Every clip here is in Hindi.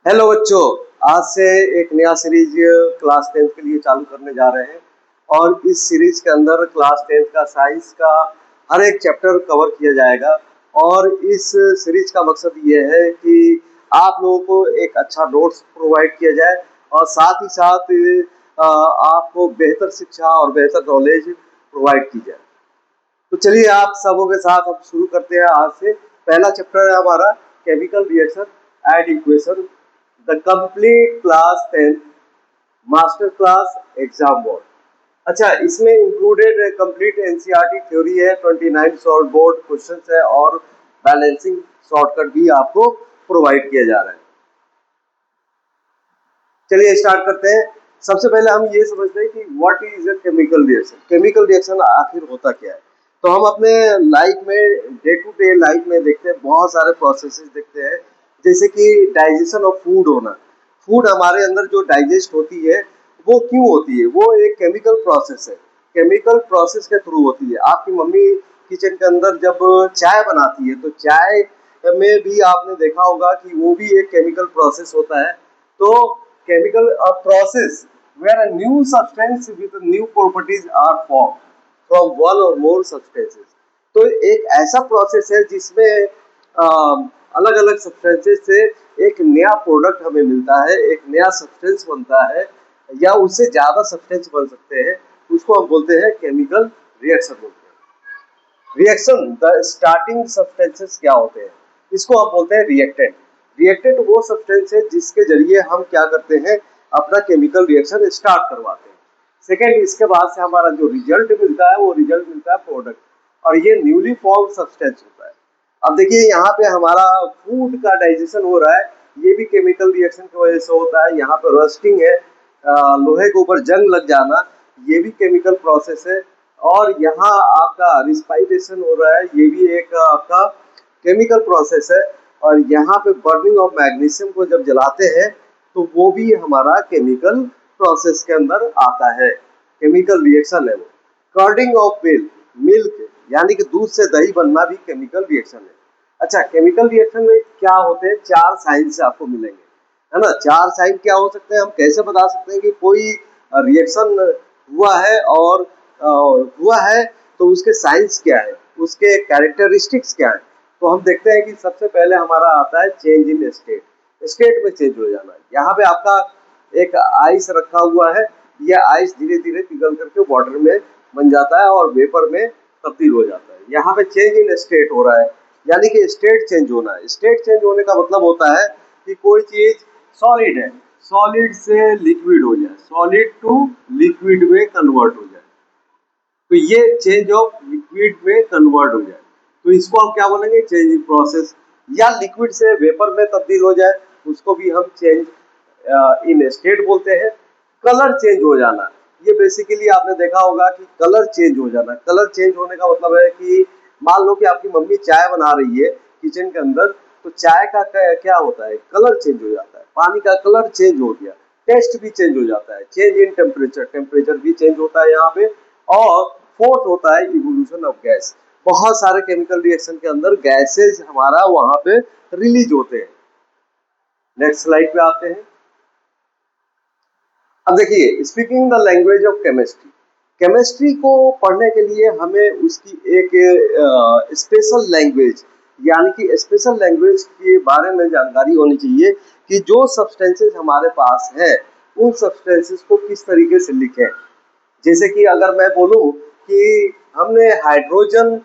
हेलो बच्चों, आज से एक नया सीरीज क्लास 10th के लिए चालू करने जा रहे हैं। और इस सीरीज के अंदर क्लास 10th का साइंस का हर एक चैप्टर कवर किया जाएगा। और इस सीरीज का मकसद ये है कि आप लोगों को एक अच्छा नोट्स प्रोवाइड किया जाए और साथ ही साथ आपको बेहतर शिक्षा और बेहतर नॉलेज प्रोवाइड की जाए। तो चलिए आप सबों के साथ हम शुरू करते हैं। आज से पहला चैप्टर है हमारा chemical reaction and equation, the complete class 10 master class exam board. अच्छा, इसमें इंक्लूडेड कंप्लीट एनसीईआरटी थ्योरी है, 29 शॉर्ट बोर्ड क्वेश्चंस है और बैलेंसिंग शॉर्टकट भी आपको प्रोवाइड किया जा रहा है। चलिए स्टार्ट करते हैं। सबसे पहले हम ये समझते हैं कि what is a chemical reaction. Chemical reaction आखिर होता क्या है? तो हम अपने लाइफ में डे टू डे लाइफ में देखते हैं, बहुत सारे प्रोसेसेस देखते हैं, जैसे कि डाइजेशन ऑफ फूड होना। फूड हमारे अंदर जो डाइजेस्ट होती है वो क्यों होती है? वो एक केमिकल प्रोसेस है। केमिकल प्रोसेस के थ्रू होती है। आपकी मम्मी किचन के अंदर जब चाय बनाती है तो चाय में भी आपने देखा होगा कि वो भी एक केमिकल प्रोसेस होता है। तो chemical process where a new substance with new properties are formed from one or more substances। तो एक ऐसा प्रोसेस है जिसमें अलग अलग सब्सटेंसेस से एक नया प्रोडक्ट हमें मिलता है, एक नया सब्सटेंस बनता है या उससे ज्यादा सब्सटेंस बन सकते हैं। उसको हम बोलते हैं केमिकल रिएक्शन बोलते हैं। रिएक्शन द स्टार्टिंग सब्सटेंसेस क्या होते हैं? इसको हम बोलते हैं रिएक्टेंट। रिएक्टेंट वो सब्सटेंस है जिसके जरिए हम क्या करते हैं, अपना केमिकल रिएक्शन स्टार्ट करवाते हैं। सेकेंड, इसके बाद से हमारा जो रिजल्ट मिलता है वो रिजल्ट मिलता है प्रोडक्ट, और ये न्यूली फॉर्म सब्सटेंस होता है। अब देखिए यहाँ पे हमारा फूड का डाइजेशन हो रहा है, ये भी केमिकल रिएक्शन की वजह से होता है। यहाँ पर रस्टिंग है, लोहे के ऊपर जंग लग जाना, ये भी केमिकल प्रोसेस है। और यहाँ आपका रिस्पाइरेशन हो रहा है, ये भी एक आपका केमिकल प्रोसेस है। और यहाँ पे बर्निंग ऑफ मैग्नीशियम को जब जलाते हैं तो वो भी हमारा केमिकल प्रोसेस के अंदर आता है, केमिकल रिएक्शन है वो। कर्डिंग ऑफ मिल्क, मिल्क यानी कि दूध से दही बनना भी केमिकल रिएक्शन है। अच्छा, केमिकल रिएक्शन में क्या होते हैं? चार साइंस आपको मिलेंगे, है ना। चार साइन क्या हो सकते हैं? हम कैसे बता सकते हैं कि कोई रिएक्शन हुआ है और हुआ है तो उसके साइंस क्या है, उसके कैरेक्टरिस्टिक्स क्या है? तो हम देखते हैं कि सबसे पहले हमारा आता है चेंज इन स्टेट। स्टेट में चेंज हो जाना। यहाँ पे आपका एक आइस रखा हुआ है, यह आइस धीरे धीरे पिघल करके वाटर में बन जाता है और वेपर में तब्दील हो जाता है। यहाँ पे चेंज इन स्टेट हो रहा है, यानी कि स्टेट चेंज होना है। स्टेट चेंज होने का मतलब होता है कि कोई चीज सॉलिड है, सॉलिड से लिक्विड हो जाए, सॉलिड टू लिक्विड में कन्वर्ट हो जाए। तो ये चेंज ऑफ लिक्विड में कन्वर्ट हो जाए, तो इसको हम क्या बोलेंगे? Change in process. या लिक्विड से वेपर में तब्दील हो जाए, उसको भी हम चेंज इन स्टेट बोलते हैं। कलर चेंज हो जाना, ये बेसिकली आपने देखा होगा कि कलर चेंज हो जाना। कलर चेंज होने का मतलब है कि मान लो कि आपकी मम्मी चाय बना रही है किचन के अंदर, तो चाय का क्या होता है? कलर चेंज हो जाता है। पानी का कलर चेंज हो गया, टेस्ट भी चेंज हो जाता है। चेंज इन टेम्परेचर, टेम्परेचर भी चेंज होता है यहाँ पे। और फोर्थ होता है इवोल्यूशन ऑफ गैस। बहुत सारे केमिकल रिएक्शन के अंदर गैसेज हमारा वहां पे रिलीज होते हैं। नेक्स्ट स्लाइड पे आते हैं। अब देखिए, speaking the language of chemistry. Chemistry को पढ़ने के लिए हमें उसकी एक स्पेशल लैंग्वेज, यानी कि स्पेशल लैंग्वेज के बारे में जानकारी होनी चाहिए कि जो सब्सटेंसेस हमारे पास है उन सब्सटेंसेस को किस तरीके से लिखें। जैसे कि अगर मैं बोलूं कि हमने हाइड्रोजन,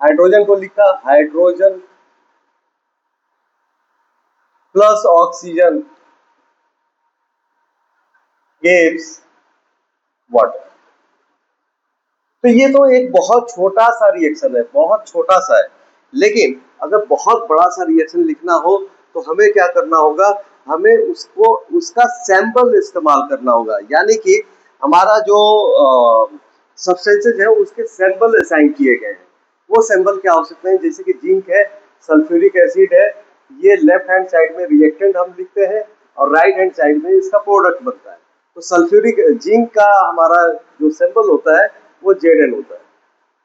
हाइड्रोजन को लिखा hydrogen plus oxygen gives water, तो ये तो एक बहुत छोटा सा रिएक्शन है, बहुत छोटा सा है। लेकिन अगर बहुत बड़ा सा रिएक्शन लिखना हो तो हमें क्या करना होगा? हमें उसको उसका सैंपल इस्तेमाल करना होगा, यानी कि हमारा जो सब्सटेंसेज है उसके सैंपल असाइन किए गए हैं। वो सैंपल क्या हो सकते हैं? जैसे कि जिंक है, सल्फ्यूरिक एसिड है। ये लेफ्ट हैंड साइड में रिएक्टेंट हम लिखते हैं और राइट हैंड साइड में इसका प्रोडक्ट बनता है। तो सल्फ्यूरिक जिंक का हमारा जो सैंपल होता है वो Zn होता है,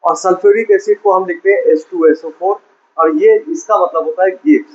और सल्फ्यूरिक एसिड को हम लिखते हैं H2SO4, और ये इसका मतलब होता है Gibbs,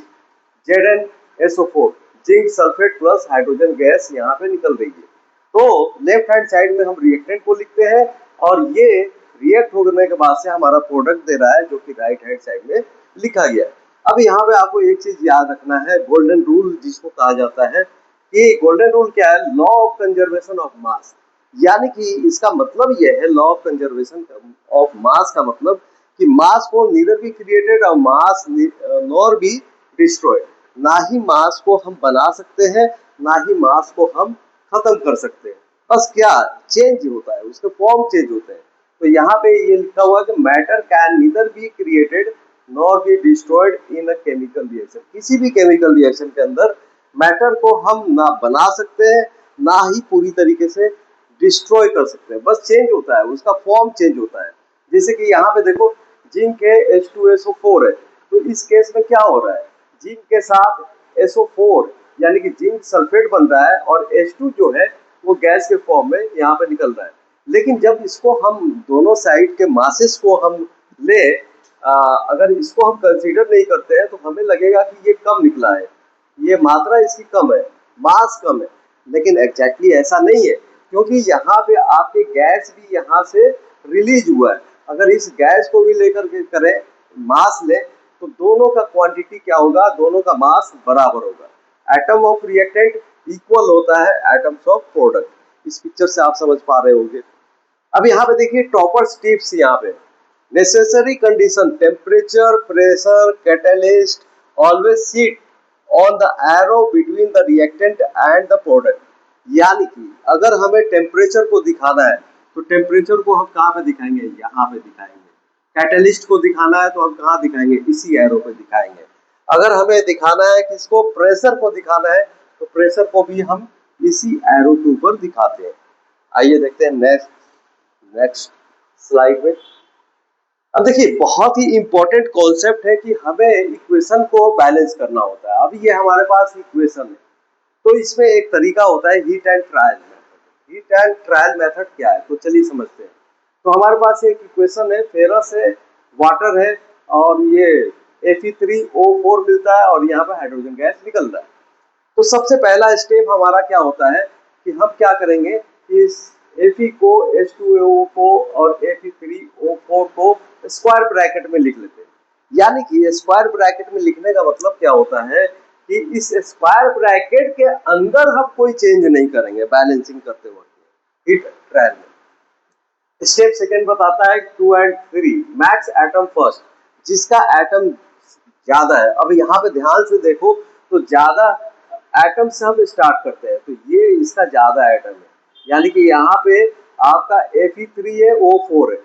ZnSO4। Zinc sulphate plus hydrogen gas यहाँ पे निकल रही है। तो लेफ्ट हैंड साइड में हम रिएक्टेंट को लिखते हैं और ये रिएक्ट होने के बाद से हमारा प्रोडक्ट दे रहा है जो कि राइट हैंड साइड में लिखा गया है। अब यहाँ पे आपको एक चीज याद रखना है, गोल्डन रूल जिसको कहा जाता है कि गोल्डन रूल क्या है, law of conservation of mass. यानी कि इसका मतलब यह है, law of conservation of mass का मतलब कि मास को नीदर बी क्रिएटेड और मास नॉर बी डिस्ट्रॉयड। ना ही मास को हम बना सकते हैं, ना ही मास को हम खत्म कर सकते हैं। बस क्या चेंज होता है, उसके फॉर्म चेंज होते हैं। तो यहाँ पे ये लिखा हुआ है कि matter can neither be created nor be destroyed in a chemical reaction. किसी भी केमिकल रिएक्शन के अंदर मैटर को हम ना बना सकते हैं, ना ही पूरी तरीके से डिस्ट्रॉय कर सकते हैं। बस चेंज होता है, उसका फॉर्म चेंज होता है। जैसे कि यहाँ पे देखो जिंक है H2SO4 है, तो इस केस में क्या हो रहा है, जिंक के साथ SO4 यानी कि जिंक सल्फेट बन रहा है और H2 जो है वो गैस के फॉर्म में यहाँ पे निकल रहा है। लेकिन जब इसको हम दोनों साइड के मासेस को हम ले अगर इसको हम कंसीडर नहीं करते हैं तो हमें लगेगा कि ये कम निकला है, ये मात्रा इसकी कम है, मास कम है। लेकिन एग्जैक्टली ऐसा नहीं है, क्योंकि यहाँ पे आपके गैस भी यहाँ से रिलीज हुआ है। अगर इस गैस को भी लेकर के करें मास ले तो दोनों का क्वांटिटी क्या होगा, दोनों का मास बराबर होगा। एटम ऑफ रिएक्टेंट इक्वल होता है एटम्स ऑफ प्रोडक्ट। इस पिक्चर से आप समझ पा रहे होंगे। अब यहाँ पे देखिए टॉपर्स टिप्स, यहाँ पे necessary condition temperature pressure catalyst always sit on the arrow between the reactant and the product. यानी कि अगर हमें टेम्परेचर को दिखाना है तो टेम्परेचर को हम कहाँ पे दिखाएंगे, यहाँ पे दिखाएंगे। कैटलिस्ट को दिखाना है तो हम कहाँ दिखाएंगे, इसी एरो पे दिखाएंगे। अगर हमें दिखाना है किसको, प्रेशर को दिखाना है तो प्रेशर को भी हम इसी एरो के ऊपर दिखाते हैं। आइए देखते हैं नेक्स्ट स्लाइड में। अब देखिए बहुत ही इंपॉर्टेंट कॉन्सेप्ट है कि हमें इक्वेशन को बैलेंस करना होता है। अभी ये हमारे पास इक्वेशन है, तो इसमें एक तरीका होता है heat and trial method. Heat and trial method क्या है, तो चलिए समझते हैं। तो हमारे पास एक इक्वेशन है, फेरस है, वाटर है और ये Fe3O4 मिलता है और यहाँ पे हाइड्रोजन गैस निकल रहा है। तो सबसे पहला स्टेप हमारा क्या होता है कि हम क्या करेंगे, इस Fe को H2O को और Fe3O4 को स्क्वायर ब्रैकेट में लिख लेते हैं। यानी कि स्क्वायर ब्रैकेट में लिखने का मतलब क्या होता है कि इस स्क्वायर ब्रैकेट के अंदर हम कोई चेंज नहीं करेंगे बैलेंसिंग करते वक्त हीट ट्रायल में। स्टेप सेकंड बताता है 2 and 3 मैक्स एटम फर्स्ट, जिसका एटम ज्यादा है। अब यहाँ पे ध्यान से देखो तो ज्यादा एटम से हम स्टार्ट करते हैं, तो ये इसका ज्यादा एटम है। यानी कि यहाँ पे आपका Fe3 है, O4 है,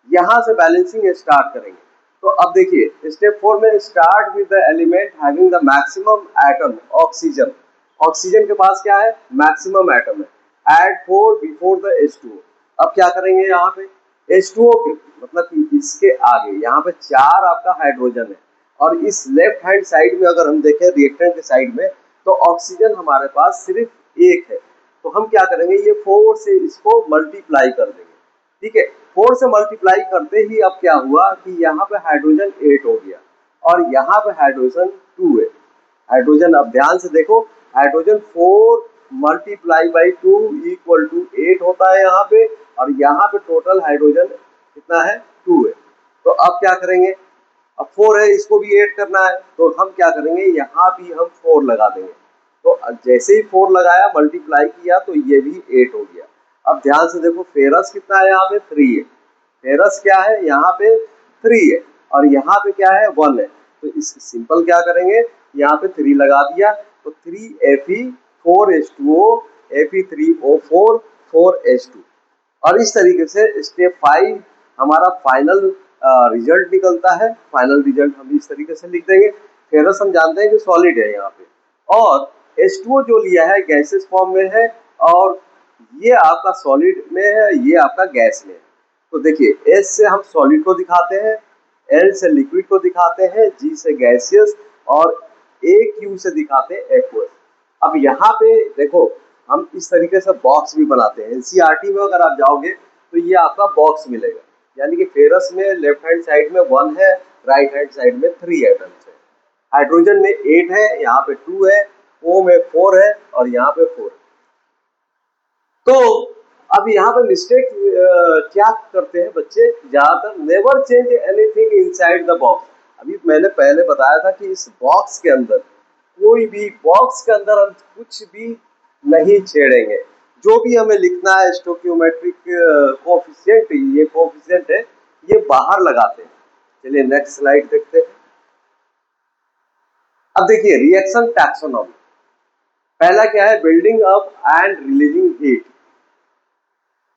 यहाँ से बैलेंसिंग स्टार्ट करेंगे। तो अब देखिए स्टेप 4 में start with the element having the maximum atom oxygen. Oxygen के पास क्या है, मैक्सिमम एटम है। Add 4 before the H2O। अब क्या करेंगे, यहाँ पे H2O के मतलब कि इसके आगे यहाँ पे 4 आपका हाइड्रोजन है और इस लेफ्ट हैंड साइड में अगर हम देखें रिएक्टेंट के साइड में तो ऑक्सीजन हमारे पास सिर्फ एक है। तो हम क्या करेंगे, ये 4 से इसको मल्टीप्लाई कर देंगे। ठीक है, 4 से मल्टीप्लाई करते ही अब क्या हुआ कि यहाँ पे हाइड्रोजन 8 हो गया और यहाँ पे हाइड्रोजन 2 है। हाइड्रोजन अब ध्यान से देखो, hydrogen 4 multiply by 2 equal to 8 होता है यहाँ पे, और यहाँ पे टोटल हाइड्रोजन कितना है, 2 है। तो अब क्या करेंगे, अब 4 है, इसको भी 8 करना है, तो हम क्या करेंगे, यहाँ भी हम 4 लगा देंगे। तो जैसे ही 4 लगाया मल्टीप्लाई किया तो ये भी 8 हो गया। अब ध्यान से देखो फेरस कितना है, यहाँ पे 3 है। फेरस क्या है, यहाँ पे 3 है और यहाँ पे क्या है, 1 है। तो इस सिंपल क्या करेंगे, यहाँ पे 3 लगा दिया तो 3Fe4H2O Fe3O4 4H2। और इस तरीके से स्टेप 5 हमारा फाइनल रिजल्ट निकलता है। फाइनल रिजल्ट हम इस तरीके से लिख देंगे। फेरस हम जानते हैं कि सॉलिड है यहाँ पे, और H2O जो लिया है गैसेस फॉर्म में है और ये आपका सॉलिड में है, ये आपका गैस में है। तो देखिए S से हम सॉलिड को दिखाते हैं, L से लिक्विड को दिखाते हैं, G से गैसियस और AQ से दिखाते हैं एक्वस। अब यहाँ पे देखो हम इस तरीके से बॉक्स भी बनाते हैं। NCERT में अगर आप जाओगे तो ये आपका बॉक्स मिलेगा। यानी कि फेरस में लेफ्ट हैंड साइड में 1 है, राइट हैंड साइड में 3 एटम्स है। हाइड्रोजन में 8 है, यहाँ पे 2 है O में 4 है और यहाँ पे 4 है। तो अब यहाँ पे मिस्टेक क्या करते हैं बच्चे ज्यादातर, never change anything inside the box. अभी मैंने पहले बताया था कि इस बॉक्स के अंदर कोई भी, बॉक्स के अंदर हम कुछ भी नहीं छेड़ेंगे। जो भी हमें लिखना है स्टोकियोमेट्रिक कोएफिशिएंट, ये कोएफिशिएंट है, ये बाहर लगाते हैं। चलिए नेक्स्ट स्लाइड देखते हैं। अब देखिए रिएक्शन टैक्सोनॉमी। पहला क्या है, building up and releasing heat.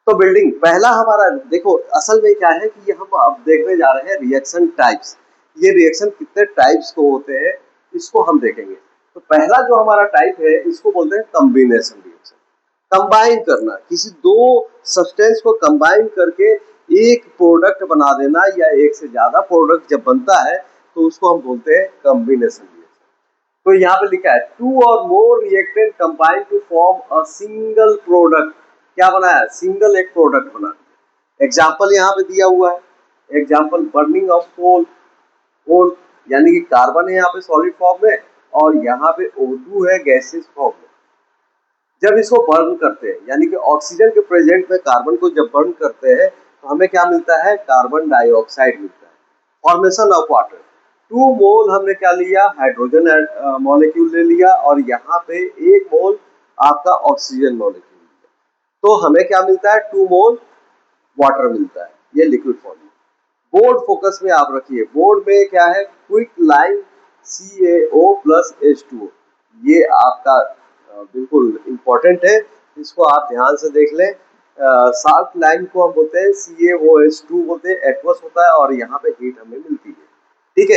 तो बिल्डिंग पहला हमारा, देखो असल में क्या है कि ये हम अब देखने जा रहे हैं रिएक्शन टाइप्स। ये रिएक्शन कितने टाइप्स को होते हैं इसको हम देखेंगे। तो पहला जो हमारा टाइप है इसको बोलते हैं कॉम्बिनेशन रिएक्शन। कंबाइन करना, किसी दो सब्सटेंस को कंबाइन करके एक प्रोडक्ट बना देना या एक से ज्यादा प्रोडक्ट जब बनता है तो उसको हम बोलते हैं कॉम्बिनेशन रिएक्शन। तो यहाँ पे लिखा है two or more reactant combine to form a single product. क्या बना है, सिंगल एक प्रोडक्ट बना। एग्जाम्पल यहाँ पे दिया हुआ है, एग्जाम्पल बर्निंग ऑफ कोल। कोल यानी कि कार्बन है यहाँ पे सॉलिड फॉर्म में और यहाँ पे O2 है गैसेस फॉर्म में। जब इसको बर्न करते हैं यानी कि ऑक्सीजन के प्रेजेंट में कार्बन को जब बर्न करते हैं तो हमें क्या मिलता है, कार्बन डाइऑक्साइड मिलता है। फॉर्मेशन ऑफ वाटर, 2 मोल हमने क्या लिया, हाइड्रोजन मॉलिक्यूल ले लिया और यहाँ पे 1 मोल आपका ऑक्सीजन मॉलिक्यूल लिया, तो हमें क्या मिलता है, 2 मोल वाटर मिलता है, ये लिक्विड फॉर्म में। बोर्ड फोकस में आप रखिए, बोर्ड में क्या है, quick line CaO plus H2O। ये आपका बिल्कुल इंपॉर्टेंट है, इसको आप ध्यान से देख लें। साल्ट लाइन को हम बोलते हैं CaOH2 बोलते हैं, एक्वस होता है और यहाँ पे हीट हमें मिलती है। ठीक है,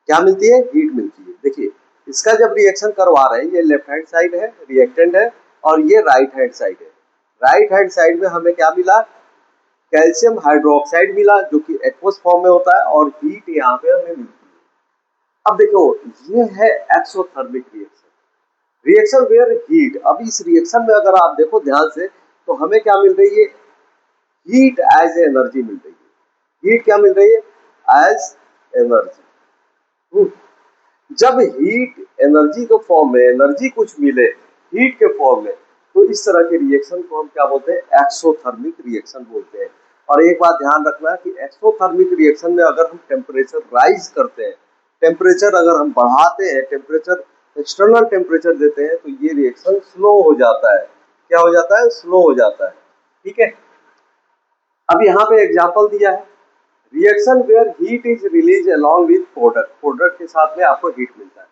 क्या मिलती है, हीट मिलती है। देखिए इसका जब रिएक्शन करवा रहे हैं, ये लेफ्ट हैंड साइड है रिएक्टेंट है और ये राइट हैंड साइड है। राइट हैंड साइड में हमें क्या मिला, कैल्शियम हाइड्रोक्साइड मिला जो कि एक्वस फॉर्म में होता है और हीट यहाँ पे हमें मिलती है। अब देखो ये है exothermic reaction, reaction where heat. अब इस रिएक्शन में अगर आप देखो ध्यान से तो हमें क्या मिल रही है, हीट एज एनर्जी मिल रही है। हीट क्या मिल रही है, एज एनर्जी। जब हीट एनर्जी के फॉर्म में, एनर्जी कुछ मिले हीट के फॉर्म में, तो इस तरह के रिएक्शन को हम क्या बोलते हैं, एक्सोथर्मिक रिएक्शन बोलते हैं। और एक बात ध्यान रखना कि एक्सोथर्मिक रिएक्शन में अगर हम टेम्परेचर राइज करते हैं, टेम्परेचर अगर हम बढ़ाते हैं, टेम्परेचर एक्सटर्नल टेम्परेचर देते हैं, तो ये रिएक्शन स्लो हो जाता है। क्या हो जाता है, स्लो हो जाता है। ठीक है, अब यहाँ पे एग्जाम्पल दिया है, reaction where heat is release along with product. Product के साथ में आपको हीट मिलता है।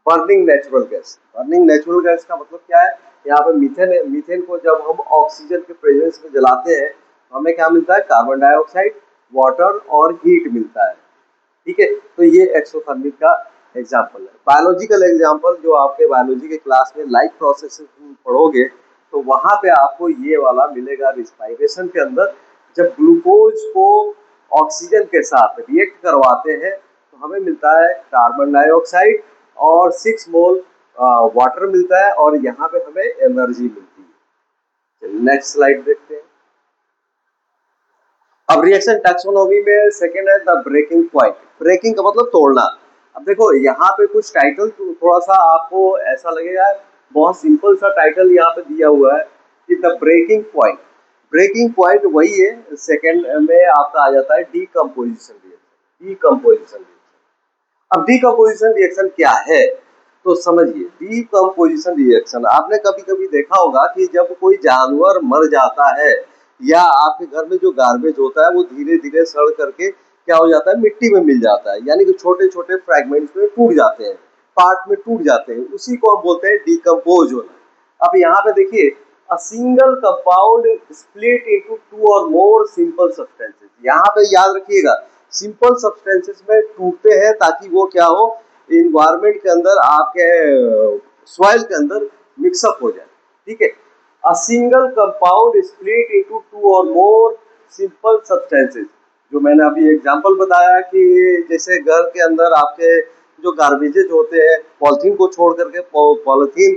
Burning natural gas, burning natural gas का मतलब क्या है, यहाँ पे मीथेन है, मीथेन को जब हम ऑक्सीजन के प्रेजेंस में जलाते हैं तो हमें क्या मिलता है, कार्बन डाइऑक्साइड, वाटर और हीट मिलता है। ठीक है, तो ये एक्सोथर्मिक का एग्जाम्पल है। बायोलॉजिकल एग्जाम्पल जो आपके बायोलॉजी के क्लास में लाइफ प्रोसेस पढ़ोगे तो वहां पे आपको ये वाला मिलेगा। रिस्पायरेशन के अंदर जब ग्लूकोज को ऑक्सीजन के साथ रिएक्ट करवाते हैं तो हमें मिलता है कार्बन डाइऑक्साइड और 6 मोल वाटर मिलता है और यहाँ पे हमें एनर्जी मिलती है। नेक्स्ट स्लाइड देखते हैं। अब रिएक्शन टैक्सोनॉमी में सेकंड है द ब्रेकिंग पॉइंट। ब्रेकिंग का मतलब तोड़ना। अब देखो यहाँ पे कुछ टाइटल थोड़ा सा आपको ऐसा लगेगा, बहुत सिंपल सा टाइटल यहाँ पे दिया हुआ है कि the breaking point. Breaking point वही है, सेकंड में आपका आ जाता है डीकम्पोजिशन रिएक्शन। डीकम्पोजिशन रिएक्शन, अब डीकम्पोजिशन रिएक्शन क्या है तो समझिए। डीकम्पोजिशन रिएक्शन आपने कभी कभी देखा होगा कि जब कोई जानवर मर जाता है या आपके घर में जो गार्बेज होता है वो धीरे धीरे सड़ करके क्या हो जाता है, मिट्टी में मिल जाता है, यानी कि छोटे छोटे फ्रैगमेंट्स में टूट जाते हैं, पार्ट में टूट जाते हैं, उसी को हम बोलते हैं डीकम्पोज होना। अब यहाँ पे देखिए, a single compound split into 2 और मोर सिंपल सब्सटेंसेस। यहाँ पे याद रखिएगा सिंपल सब्सटेंसेस में टूटते हैं ताकि वो क्या हो, इन्वायरमेंट के अंदर आपके सॉइल के अंदर मिक्सअप हो जाए। ठीक है, a single compound split into 2 or more simple substances। जो मैंने अभी एग्जांपल बताया कि जैसे घर के अंदर आपके जो गार्बेजेज होते हैं, पॉलिथीन को छोड़ करके पॉलिथीन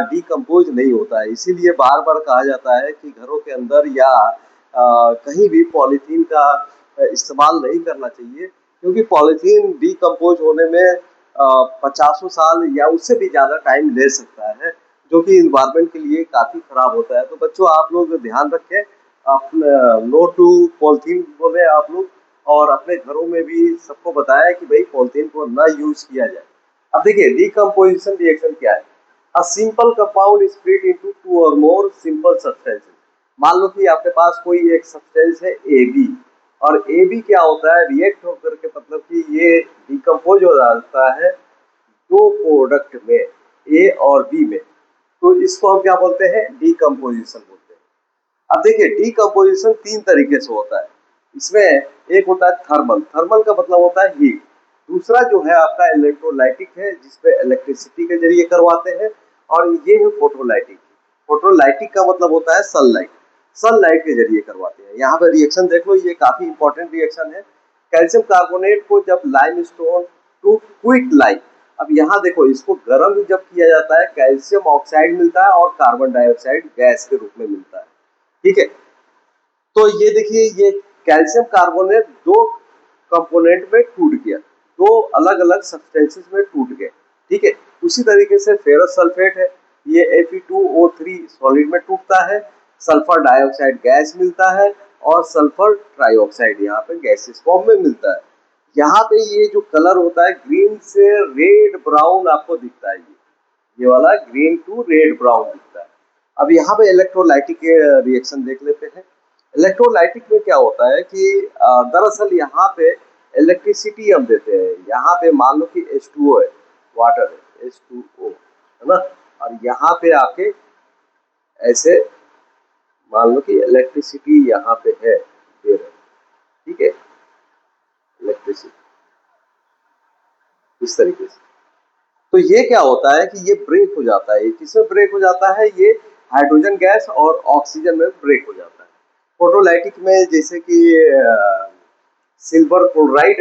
डीकम्पोज नहीं होता है, इसीलिए बार बार कहा जाता है कि घरों के अंदर या कहीं भी पॉलिथीन का इस्तेमाल नहीं करना चाहिए, क्योंकि पॉलिथीन डीकम्पोज होने में पचासों साल या उससे भी ज़्यादा टाइम ले सकता है, जो कि इन्वायरमेंट के लिए काफ़ी खराब होता है। तो बच्चों आप लोग ध्यान रखें, अपना नो टू पॉलीथीन बोले आप लोग, और अपने घरों में भी सबको बताया कि भाई पॉलीथीन को ना यूज किया जाए। अब देखिए डिकम्पोजिशन रिएक्शन क्या है। A simple compound split into two or more simple substances. मान लो कि आपके पास कोई एक सब्सटेंस है AB, और AB क्या होता है, रिएक्ट होकर के मतलब कि ये डिकम्पोज हो जाता है दो प्रोडक्ट में, A और B में। तो इसको हम क्या बोलते हैं, डिकम्पोजिशन बोलते हैं। अब देखिए डिकम्पोजिशन तीन तरीके से होता है। इसमें एक होता है थर्मल, थर्मल का मतलब होता है हीट। दूसरा जो है आपका इलेक्ट्रोलाइटिक है, जिसपे इलेक्ट्रिसिटी के जरिए करवाते हैं, और ये है फोटोलाइटिक। फोटोलाइटिक का मतलब होता है सनलाइट, सनलाइट के जरिए करवाते हैं। यहाँ पे रिएक्शन देख लो, ये काफी इंपॉर्टेंट रिएक्शन है। कैल्शियम कार्बोनेट को जब लाइमस्टोन टू क्विक लाइम, अब यहाँ देखो इसको गर्म जब किया जाता है, कैल्शियम ऑक्साइड मिलता है और कार्बन डाइऑक्साइड गैस के रूप में मिलता है। ठीक है, तो ये देखिए ये कैल्शियम कार्बोनेट दो कंपोनेंट में टूट गया, दो अलग अलग सब्सटेंसेस में टूट गए। ठीक है, उसी तरीके से फेरस सल्फेट है, ये Fe2O3 सॉलिड में टूटता है, सल्फर डाइऑक्साइड गैस मिलता है, और सल्फर ट्राइऑक्साइड यहाँ पे गैसेस फॉर्म में मिलता है। यहाँ पे ये जो कलर होता है ग्रीन से रेड ब्राउन आपको दिखता है, ये वाला ग्रीन टू रेड ब्राउन दिखता है। अब यहाँ पे इलेक्ट्रोलाइटिक रिएक्शन देख लेते हैं। इलेक्ट्रोलाइटिक में क्या होता है कि दरअसल यहाँ पे इलेक्ट्रिसिटी हम देते हैं। यहाँ पे मान लो कि H2O है, वाटर है, H2O है ना, और यहाँ पे आके ऐसे मान लो कि इलेक्ट्रिसिटी यहाँ पे है, दे रहे हैं। ठीक है, इलेक्ट्रिसिटी इस तरीके से। तो ये क्या होता है कि ये ब्रेक हो जाता है। ये किसमें ब्रेक हो जाता है, ये हाइड्रोजन गैस और ऑक्सीजन में ब्रेक हो जाता है। फोटोलाइटिक में जैसे कि सिल्वर क्लोराइड,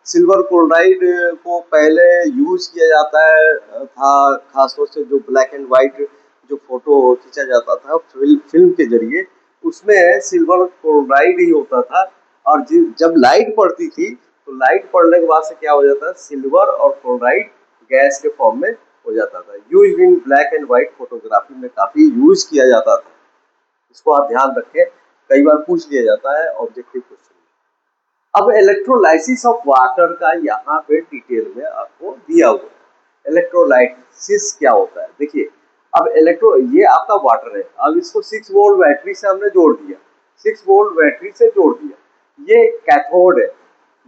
सिल्वर क्लोराइड को पहले यूज किया जाता है था, खासतौर से जो ब्लैक एंड व्हाइट जो फोटो खींचा जाता था फिल्म के जरिए, उसमें सिल्वर क्लोराइड ही होता था। और जब लाइट पड़ती थी तो लाइट पड़ने के बाद से क्या हो जाता है, सिल्वर और क्लोराइड गैस के फॉर्म में हो जाता था। Use in black and white photography में काफी यूज किया जाता था। इसको आप ध्यान रखें, कई बार पूछ लिया जाता है ऑब्जेक्टिव क्वेश्चन। अब इलेक्ट्रोलाइसिस ऑफ वाटर का यहाँ पे डिटेल में आपको दिया हुआ है। इलेक्ट्रोलाइसिस क्या होता है, देखिए अब ये आपका वाटर है, अब इसको 6 वोल्ट बैटरी से हमने जोड़ दिया, 6 वोल्ट बैटरी से जोड़ दिया। ये कैथोड है,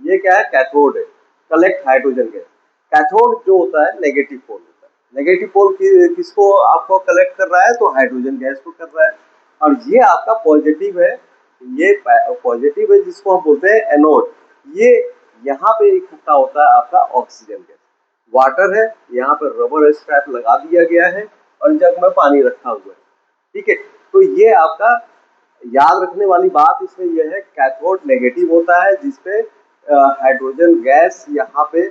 ये क्या है, कैथोड है, कलेक्ट हाइड्रोजन गैस। कैथोड जो होता है नेगेटिव पोल होता है, नेगेटिव पोल किसको आपको कलेक्ट कर रहा है, तो हाइड्रोजन गैस को कर रहा है। और ये आपका पॉजिटिव है, ये पॉजिटिव है जिसको हम बोलते हैं एनोड। ये यहाँ पे इकट्ठा होता है आपका ऑक्सीजन गैस। वाटर है, यहाँ पर रबर स्ट्रैप लगा दिया गया है और जग में पानी रखा हुआ है। ठीक है, तो ये आपका याद रखने वाली बात इसमें यह है, कैथोड नेगेटिव होता है जिसपे हाइड्रोजन गैस यहाँ पे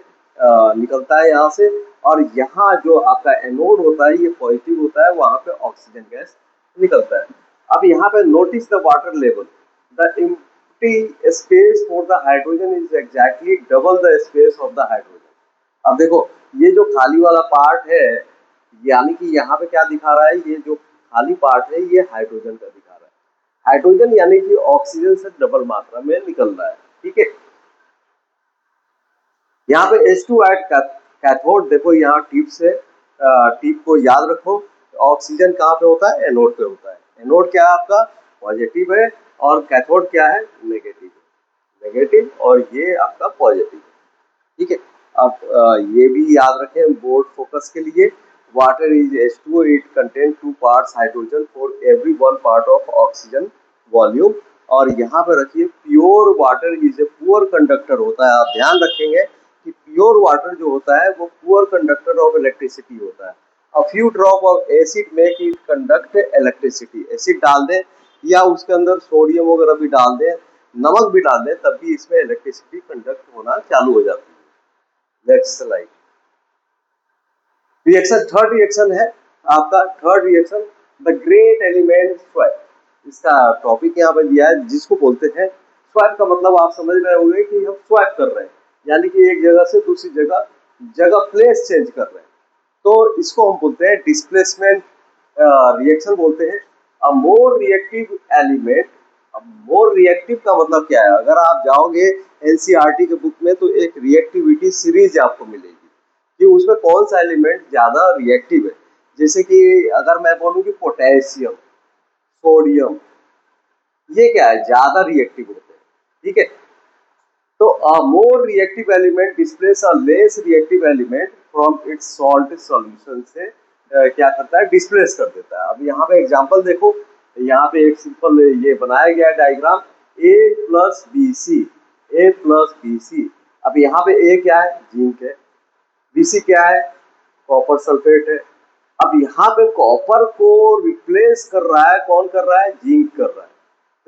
निकलता है यहाँ से, और यहाँ जो आपका एनोड होता है ये पॉजिटिव होता है, वहां पे ऑक्सीजन गैस निकलता है। अब यहाँ पे notice the water level, the empty space for the hydrogen is exactly double the space of the hydrogen. अब देखो ये जो खाली वाला पार्ट है, यानी कि यहाँ पे क्या दिखा रहा है, ये जो खाली पार्ट है ये हाइड्रोजन का दिखा रहा है। हाइड्रोजन यानी कि ऑक्सीजन से डबल मात्रा में निकल रहा है। ठीक है, यहाँ पे H2 ऐड कैथोड, देखो यहाँ टिप से टिप को याद रखो, ऑक्सीजन कहाँ पे होता है, एनोड पे होता है। एनोड क्या है आपका, पॉजिटिव है, और कैथोड क्या है, नेगेटिव है, नेगेटिव, और ये आपका पॉजिटिव है। ठीक है, अब ये भी याद रखें बोर्ड फोकस के लिए, water is H2O, it contain 2 parts hydrogen for every 1 part of oxygen volume. और यहाँ पे रखिए pure water is a poor conductor होता है। आप ध्यान रखेंगे कि प्योर वाटर जो होता है वो पुअर कंडक्टर ऑफ इलेक्ट्रिसिटी होता है। A few drop of acid make it conduct electricity. Acid डाल दें या उसके अंदर सोडियम वगैरह भी डाल दें, नमक भी डाल दें, तब भी इसमें इलेक्ट्रिसिटी कंडक्ट होना चालू हो जाती है। Next slide. Reaction, third reaction है आपका, third reaction the great element swap. इसका टॉपिक यहाँ पे दिया है, जिसको बोलते हैं स्वैप। का मतलब आप समझ रहे होंगे कि हम स्वैप कर रहे हैं, यानी कि एक जगह से दूसरी जगह जगह प्लेस चेंज कर रहे हैं, तो इसको हम बोलते हैं डिस्प्लेसमेंट रिएक्शन बोलते हैं। अ मोर रिएक्टिव एलिमेंट, अब मोर रिएक्टिव का मतलब क्या है, अगर आप जाओगे एनसीईआरटी के बुक में तो एक रिएक्टिविटी सीरीज आपको मिलेगी कि उसमें कौन सा एलिमेंट ज्यादा रिएक्टिव है। जैसे कि अगर मैं बोलूँ कि पोटेशियम, सोडियम, ये क्या है, ज्यादा रिएक्टिव होते हैं, ठीक है। तो a more reactive element displace a less reactive element from its salt solution से क्या करता है, डिस्प्लेस कर देता है। अब यहाँ पे एग्जांपल देखो, यहाँ पे एक सिंपल ये बनाया गया है diagram, A plus B C, A plus B C. अब यहाँ पे ए क्या है, जिंक है, बी सी क्या है, कॉपर सल्फेट है। अब यहाँ पे कॉपर को रिप्लेस कर रहा है, कौन कर रहा है, जिंक कर रहा है।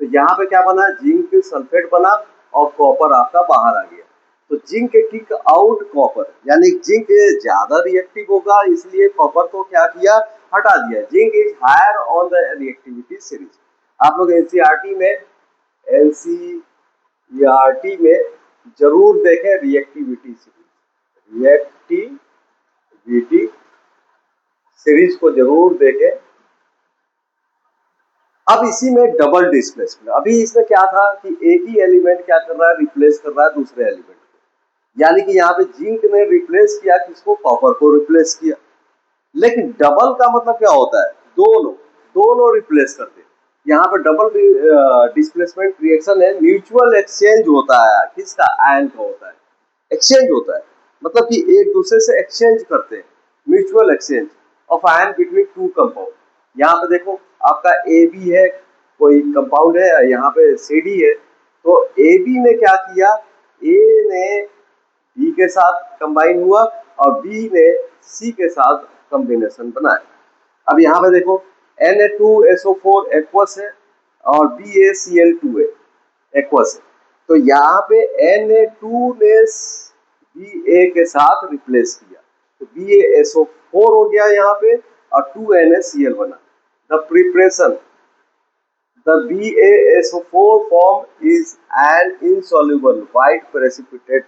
तो यहाँ पे क्या बना, जिंक सल्फेट बना और कॉपर आपका बाहर आ गया। तो जिंक किक आउट कॉपर, यानी जिंक ज्यादा रिएक्टिव होगा, इसलिए कॉपर को क्या किया, हटा दिया। Zinc is higher on the reactivity series. आप लोग एनसीईआरटी में जरूर देखें रिएक्टिविटी सीरीज, रिएक्टिविटी सीरीज को जरूर देखें। अब इसी में डबल डिस्प्लेसमेंट, अभी इसमें क्या था कि एक ही एलिमेंट क्या कर रहा है, रिप्लेस कर रहा है दूसरे एलिमेंट को, यानी कि यहाँ पे जिंक ने रिप्लेस किया किसको, कॉपर को रिप्लेस किया। लेकिन डबल का मतलब क्या होता है, दोनों दोनों रिप्लेस करते हैं। यहाँ पे डबल डिस्प्लेसमेंट रिएक्शन है, म्यूचुअल एक्सचेंज होता है, किसका, आयन का होता है, एक्सचेंज होता है, मतलब कि एक दूसरे से एक्सचेंज करते हैं, mutual exchange of ion between two compound. यहाँ पे देखो आपका ए बी है, कोई कंपाउंड है, यहाँ पे सी डी है। तो ए बी ने क्या किया, ए ने बी के साथ कंबाइन हुआ और बी ने सी के साथ कॉम्बिनेशन बनाया। अब यहाँ पे देखो Na2SO4 एक्वस है और BaCl2 है, एक्वस है। तो यहाँ पे Na2 ने Ba के साथ रिप्लेस किया, तो BaSO4 हो गया यहाँ पे और 2NaCl बना। The preparation, the BaSO4 form is an insoluble white precipitate।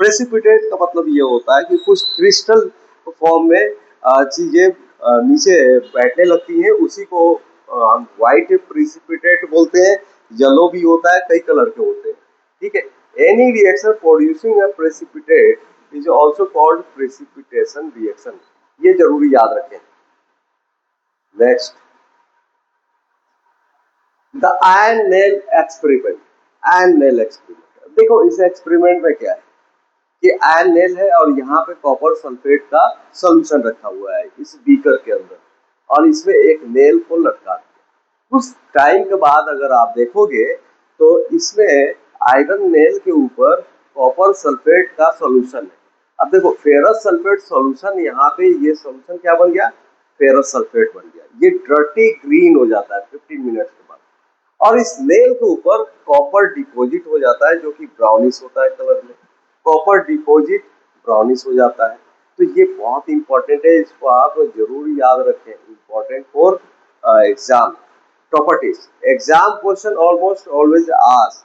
Precipitate का मतलब ये होता है कि कुछ क्रिस्टल फॉर्म में चीजें नीचे बैठने लगती हैं, उसी को हम व्हाइट प्रेसिपिटेट बोलते हैं। येलो भी होता है, कई कलर के होते हैं, ठीक है। Any reaction producing a precipitate is also called precipitation reaction, ये जरूरी याद रखें। Next, the ion nail experiment. Ion nail experiment, देखो इस एक्सपेरिमेंट में क्या है कि आयन नेल है और यहाँ पे कॉपर सल्फेट का सॉल्यूशन रखा हुआ है इस बीकर के अंदर, और इसमें एक नेल को लटका दिया। कुछ टाइम के बाद अगर आप देखोगे तो इसमें आयरन नेल के ऊपर कॉपर सल्फेट का सॉल्यूशन है। अब देखो फेरस सल्फेट सॉल्यूशन, यहाँ पे ये सॉल्यूशन क्या बन गया, फेरस सल्फेट बन गया। ये डर्टी ग्रीन हो जाता है 15 मिनट के बाद, और इस नेल के ऊपर कॉपर डिपॉजिट हो जाता है जो कि ब्राउनिश होता है कलर में। कॉपर डिपॉजिट ब्राउनिश हो जाता है। तो ये बहुत इंपॉर्टेंट है, इसको आप जरूर याद रखें, important for exam properties. Exam question almost always ask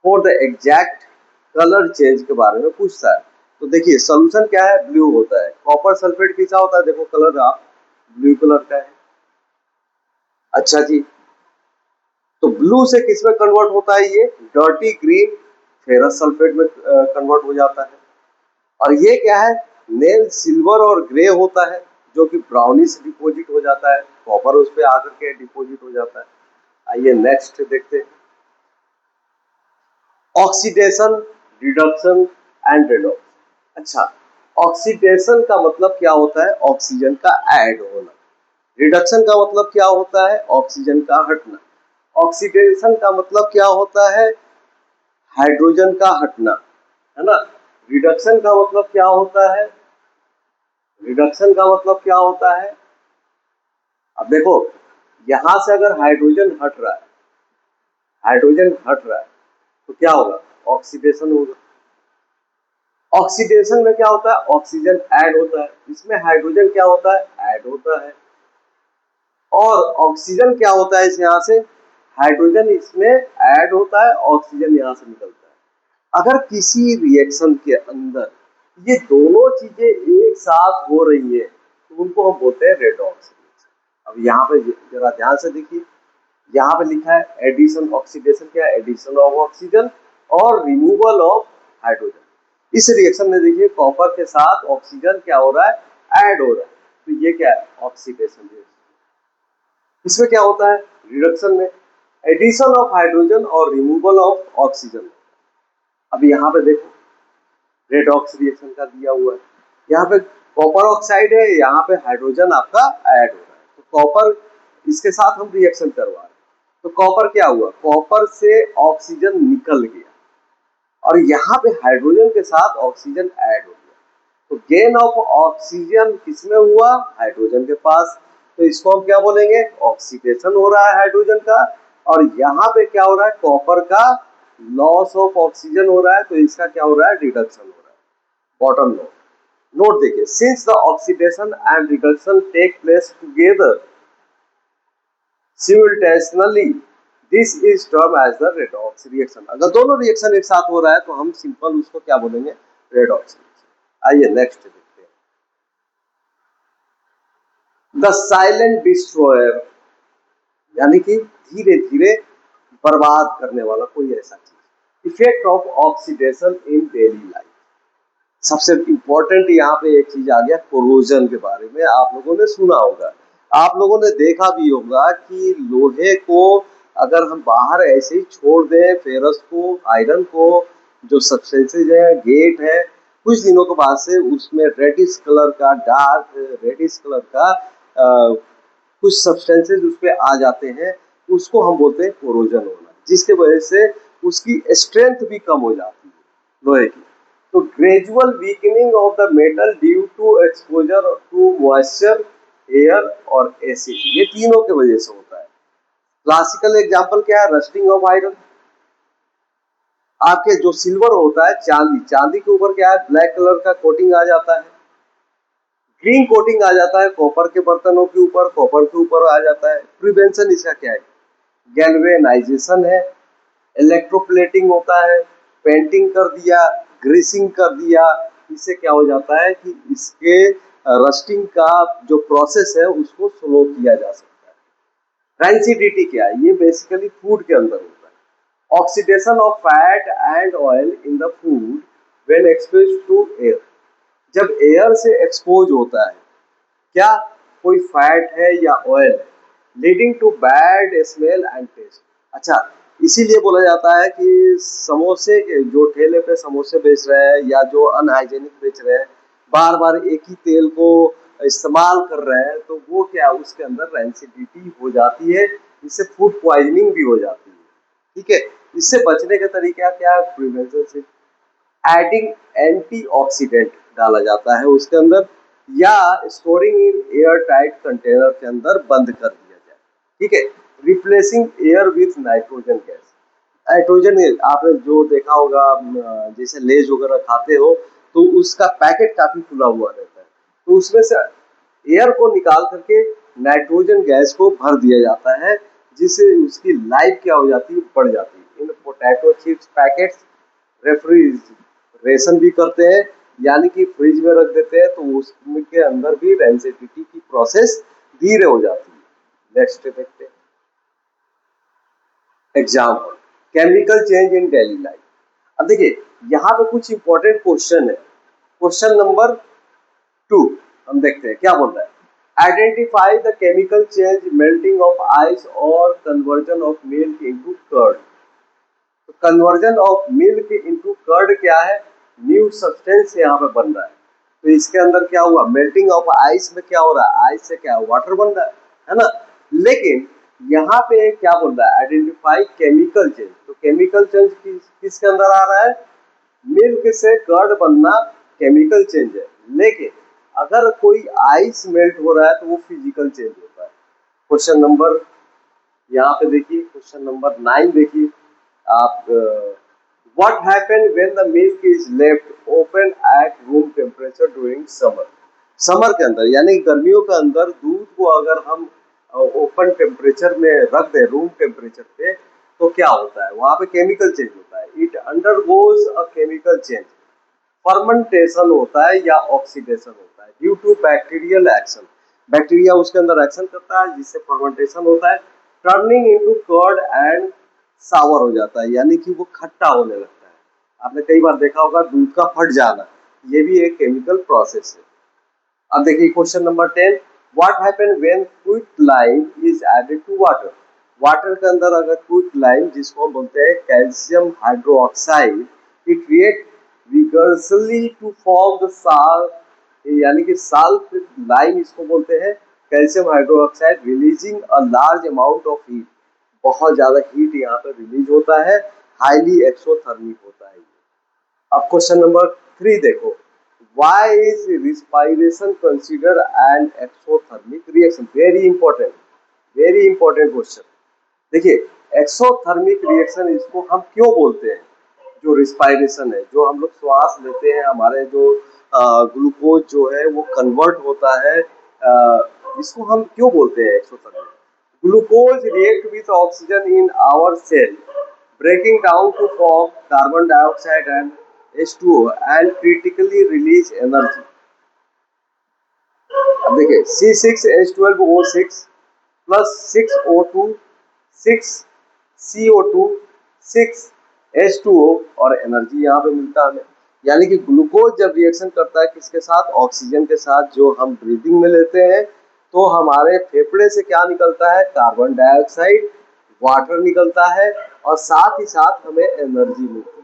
for the exact colour change के बारे में पूछता है। तो देखिए सोल्यूशन क्या है, ब्लू होता है। कॉपर सल्फेट कैसा होता है, देखो कलर आप ब्लू कलर का है। अच्छा जी, तो ब्लू से किस में कन्वर्ट होता है, ये डर्टी ग्रीन फेरस सल्फेट में कन्वर्ट हो जाता है। और ये क्या है, नेल सिल्वर और ग्रे होता है जो कि ब्राउनिश डिपॉजिट हो जाता है, कॉपर उस पर आकर के डिपॉजिट हो जाता है। आइए नेक्स्ट देखते हैं, ऑक्सीडेशन, रिडक्शन एंड रेडॉक्स। अच्छा, ऑक्सीडेशन का मतलब क्या होता है, ऑक्सीजन का ऐड होना। रिडक्शन का मतलब क्या होता है, ऑक्सीजन का हटना। ऑक्सीडेशन का मतलब क्या होता है, हाइड्रोजन का हटना, है ना। रिडक्शन का मतलब क्या होता है, रिडक्शन का मतलब क्या होता है, अब देखो यहां से अगर हाइड्रोजन हट रहा है, हाइड्रोजन हट रहा है तो क्या होगा, ऑक्सीडेशन होगा। ऑक्सीडेशन में क्या होता है, ऑक्सीजन ऐड होता है, इसमें हाइड्रोजन क्या होता है, ऐड होता है। और ऑक्सीजन क्या होता है, इस यहाँ से हाइड्रोजन इसमें ऐड होता है, ऑक्सीजन यहाँ से निकलता है। अगर किसी रिएक्शन के अंदर ये दोनों चीजें एक साथ हो रही है तो उनको हम बोलते हैं रेडॉक्स रिएक्शन। अब यहाँ पे जरा ध्यान से देखिए, यहाँ पे लिखा है एडिशन ऑक्सीडेशन, क्या एडिशन ऑफ ऑक्सीजन और रिमूवल ऑफ हाइड्रोजन। इस रिएक्शन में देखिए कॉपर के साथ ऑक्सीजन क्या हो रहा है, ऐड हो रहा है, तो ये क्या है, ऑक्सीडेशन रिएक्शन। इसमें क्या होता है, रिडक्शन में एडिशन ऑफ हाइड्रोजन और रिमूवल ऑफ ऑक्सीजन। अब यहाँ पे देखो रेडॉक्स रिएक्शन का दिया हुआ है, यहाँ पे कॉपर ऑक्साइड है, यहाँ पे हाइड्रोजन आपका ऐड हो रहा है, तो कॉपर इसके साथ हम रिएक्शन करवा रहे हैं, तो कॉपर क्या हुआ, कॉपर से ऑक्सीजन निकल गया और यहाँ पे हाइड्रोजन के साथ ऑक्सीजन ऐड हो गया, तो गेन ऑफ ऑक्सीजन किसमें हुआ, हाइड्रोजन के पास, तो इसको हम क्या बोलेंगे, ऑक्सीडेशन हो रहा है हाइड्रोजन का। और यहाँ पे क्या हो रहा है, कॉपर का लॉस ऑफ ऑक्सीजन हो रहा है, तो इसका क्या हो रहा है, रिडक्शन हो रहा है। बॉटम नोट, नोट देखिए, since the oxidation and reduction take place together simultaneously, this is termed as the redox reaction। अगर दोनों रिएक्शन एक साथ हो रहा है तो हम सिंपल उसको क्या बोलेंगे, रेडॉक्स रिएक्शन। आइए नेक्स्ट देखते हैं, द साइलेंट डिस्ट्रॉयर, यानी कि धीरे धीरे बर्बाद करने वाला कोई ऐसा चीज। Effect of oxidation in daily life, सबसे इंपॉर्टेंट यहाँ पे एक चीज आ गया, कोरोजन के बारे में आप लोगों ने सुना होगा, आप लोगों ने देखा भी होगा कि लोहे को अगर हम बाहर ऐसे ही छोड़ दें, फेरस को, आयरन को, जो सब्सटेंसेज है, गेट है, कुछ दिनों के बाद से उसमें रेडिश कलर का, डार्क रेडिश कलर का कुछ सब्सटेंसेज उस पर आ जाते हैं, उसको हम बोलते हैं कोरोजन होना, जिसके वजह से उसकी स्ट्रेंथ भी कम हो जाती है लोहे की। तो gradual weakening of the metal due to exposure to moisture, air और एसिड, ये तीनों के वजह से होता है। क्लासिकल एग्जांपल क्या है, रस्टिंग ऑफ आयरन। आपके जो सिल्वर होता है, चांदी, चांदी के ऊपर क्या है, ब्लैक कलर का कोटिंग आ जाता है, ग्रीन कोटिंग आ जाता है कॉपर के बर्तनों के ऊपर, कॉपर के ऊपर आ जाता है। प्रिवेंशन इसका क्या है, गैल्वेनाइजेशन है, इलेक्ट्रोप्लेटिंग होता है, पेंटिंग कर दिया, ग्रीसिंग कर दिया, इससे क्या हो जाता है कि इसके रस्टिंग का जो प्रोसेस है उसको स्लो किया जा सकता है। रेंसिडिटी क्या है, ये बेसिकली फूड के अंदर होता है। Oxidation of fat and oil in the food when exposed to air, जब एयर से एक्सपोज होता है, क्या कोई फैट है या ऑयल है, leading to bad smell and taste. अच्छा, इसीलिए बोला जाता है कि समोसे के जो ठेले पे समोसे बेच रहे हैं या जो अनहाइजेनिक बेच रहे हैं, बार बार एक ही तेल को इस्तेमाल कर रहे हैं, तो वो क्या, उसके अंदर रेंसिडिटी हो जाती है, इससे फूड पॉइजनिंग भी हो जाती है। ठीक है, इससे बचने का तरीका क्या है, प्रिवेंशन से एडिंग एंटीऑक्सीडेंट डाला जाता है उसके अंदर, या storing in air tight container के अंदर बंद कर दिया जाए। ठीक है, replacing air with nitrogen gas. Nitrogen आपने जो देखा होगा, जैसे लेज वगैरह खाते हो तो उसका पैकेट काफी खुला हुआ रहता है, तो उसमें से एयर को निकाल करके नाइट्रोजन गैस को भर दिया जाता है, जिससे उसकी लाइफ क्या हो जाती है, बढ़ जाती है। इन पोटैटो चिप्स पैकेट्स रेफ्रिजरेशन भी करते हैं, यानी कि फ्रिज में रख देते हैं, तो उसके अंदर भी रेंसिडिटी की प्रोसेस धीरे हो जाती है। नेक्स्ट देखते हैं example, chemical change in daily life. अब देखिए यहाँ पे कुछ इंपॉर्टेंट क्वेश्चन है। क्वेश्चन नंबर 2 हम देखते हैं क्या बोल रहा है, identify the chemical change melting of ice or conversion of milk into curd. तो conversion of milk into curd क्या है, न्यू सब्सटेंस यहाँ पे बन रहा है, तो इसके अंदर क्या हुआ, मेल्टिंग ऑफ आइस में क्या हो रहा है, आइस से क्या वाटर बन रहा है ना। लेकिन यहाँ पे क्या बोल रहा है, आइडेंटिफाई केमिकल चेंज, तो केमिकल चेंज किसके अंदर आ रहा है, मिल्क से कर्ड बनना केमिकल चेंज है, लेकिन अगर कोई आइस मेल्ट हो रहा है तो वो फिजिकल चेंज होता है। क्वेश्चन नंबर यहाँ पे देखिए, क्वेश्चन नंबर 9 देखिए आप, what happen when the milk is left open at room temperature during summer. Summer के अंदर यानी गर्मियों के अंदर दूध को अगर हम ओपन टेम्परेचर में रख दें, रूम टेम्परेचर पे, तो क्या होता है, वहां पे केमिकल चेंज होता है, it undergoes a chemical change fermentation होता है या ऑक्सीडेशन होता है due to bacterial action. Bacteria उसके अंदर एक्शन करता है जिससे फर्मेंटेशन होता है, turning into curd and sour हो जाता है, यानी कि वो खट्टा होने लगता है। आपने कई बार देखा होगा दूध का फट जाना, ये भी एक केमिकल प्रोसेस है। अब देखिए question number 10, what happen when quick lime is added to water. Water के अंदर अगर क्विक लाइम, जिसको हम बोलते हैं calcium hydroxide, it react vigorously to form the salt, यानी कि साल्ट लाइम इसको बोलते हैं, calcium hydroxide releasing a large amount of heat, बहुत ज्यादा हीट यहाँ पर रिलीज होता है, हाईली एक्सोथर्मिक होता है। अब क्वेश्चन नंबर 3 देखो, why is respiration considered an exothermic reaction? Very important question. देखिए एक्सोथर्मिक रिएक्शन इसको हम क्यों बोलते हैं? जो रिस्पायरेशन है, जो हम लोग श्वास लेते हैं, हमारे जो ग्लूकोज जो है वो कन्वर्ट होता है, इसको हम क्यों बोलते हैं exothermic? Glucose react with oxygen in our cell, breaking down to form carbon dioxide and H2O and critically release energy। अब देखिए C6H12O6 plus 6O2 6CO2 6H2O और एनर्जी यहाँ पे मिलता है हमें। यानी कि ग्लूकोज जब रिएक्शन करता है किसके साथ? ऑक्सीजन के साथ, जो हम ब्रीदिंग में लेते हैं, तो हमारे फेफड़े से क्या निकलता है? कार्बन डाइऑक्साइड, वाटर निकलता है और साथ ही साथ हमें एनर्जी मिलती है।